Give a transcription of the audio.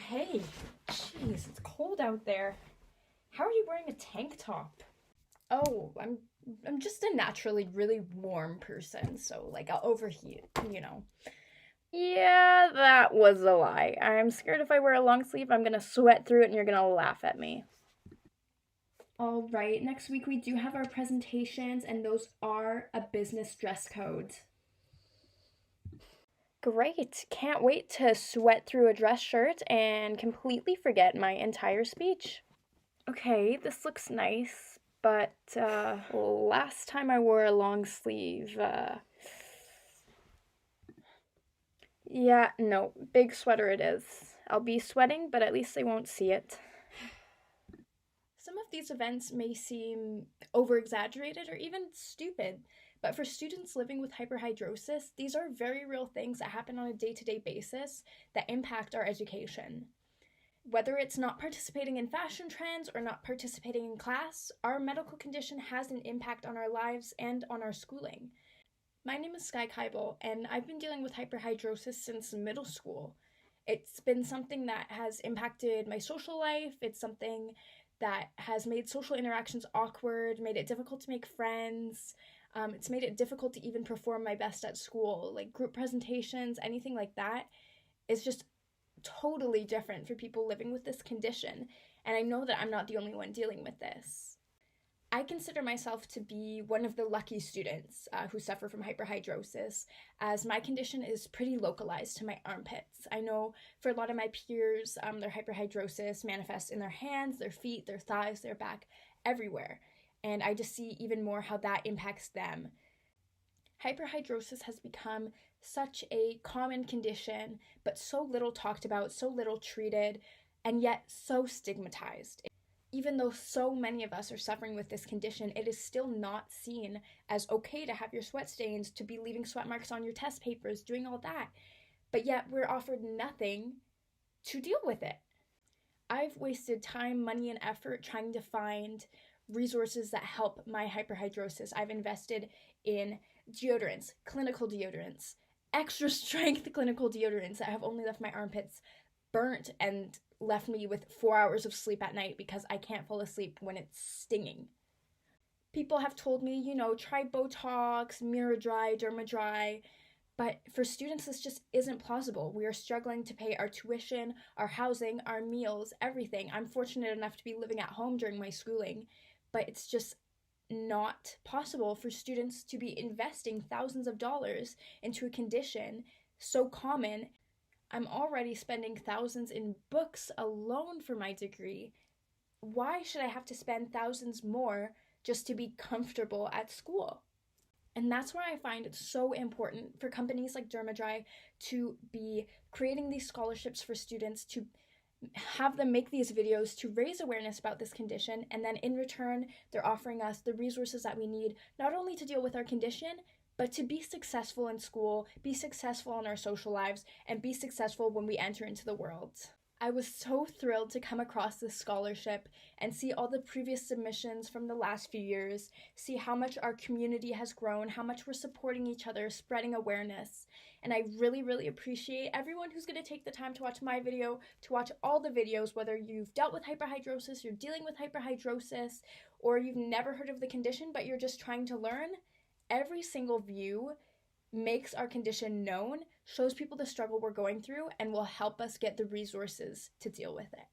Hey, jeez, it's cold out there. How are you wearing a tank top? Oh, I'm just a naturally really warm person, so like I'll overheat, you know. Yeah, that was a lie. I'm scared if I wear a long sleeve, I'm gonna sweat through it and you're gonna laugh at me. All right, next week we do have our presentations, and those are a business dress code. Great. Can't wait to sweat through a dress shirt and completely forget my entire speech. Okay, this looks nice, but last time I wore a long sleeve, yeah, no, big sweater it is. I'll be sweating, but at least they won't see it. Some of these events may seem over exaggerated or even stupid, but for students living with hyperhidrosis, these are very real things that happen on a day to day basis that impact our education. Whether it's not participating in fashion trends or not participating in class, our medical condition has an impact on our lives and on our schooling. My name is Skye, and I've been dealing with hyperhidrosis since middle school. It's been something that has impacted my social life. It's something that has made social interactions awkward, made it difficult to make friends. It's made it difficult to even perform my best at school, like group presentations, anything like that. Is just totally different for people living with this condition. And I know that I'm not the only one dealing with this. I consider myself to be one of the lucky students who suffer from hyperhidrosis, as my condition is pretty localized to my armpits. I know for a lot of my peers, their hyperhidrosis manifests in their hands, their feet, their thighs, their back, everywhere. And I just see even more how that impacts them. Hyperhidrosis has become such a common condition, but so little talked about, so little treated, and yet so stigmatized. Even though so many of us are suffering with this condition, it is still not seen as okay to have your sweat stains, to be leaving sweat marks on your test papers, doing all that. But yet we're offered nothing to deal with it. I've wasted time, money, and effort trying to find resources that help my hyperhidrosis. I've invested in deodorants, clinical deodorants, extra strength clinical deodorants that have only left my armpits burnt and left me with 4 hours of sleep at night because I can't fall asleep when it's stinging. People have told me, try Botox, Miradry, Dermadry, but for students, this just isn't plausible. We are struggling to pay our tuition, our housing, our meals, everything. I'm fortunate enough to be living at home during my schooling, but it's just not possible for students to be investing thousands of dollars into a condition so common. I'm already spending thousands in books alone for my degree. Why should I have to spend thousands more just to be comfortable at school? And that's why I find it so important for companies like Dermadry to be creating these scholarships for students, to have them make these videos to raise awareness about this condition, and then in return, they're offering us the resources that we need, not only to deal with our condition, but to be successful in school, be successful in our social lives, and be successful when we enter into the world. I was so thrilled to come across this scholarship and see all the previous submissions from the last few years, see how much our community has grown, how much we're supporting each other, spreading awareness. And I really, really appreciate everyone who's going to take the time to watch my video, to watch all the videos, whether you've dealt with hyperhidrosis, you're dealing with hyperhidrosis, or you've never heard of the condition but you're just trying to learn. Every single view makes our condition known, shows people the struggle we're going through, and will help us get the resources to deal with it.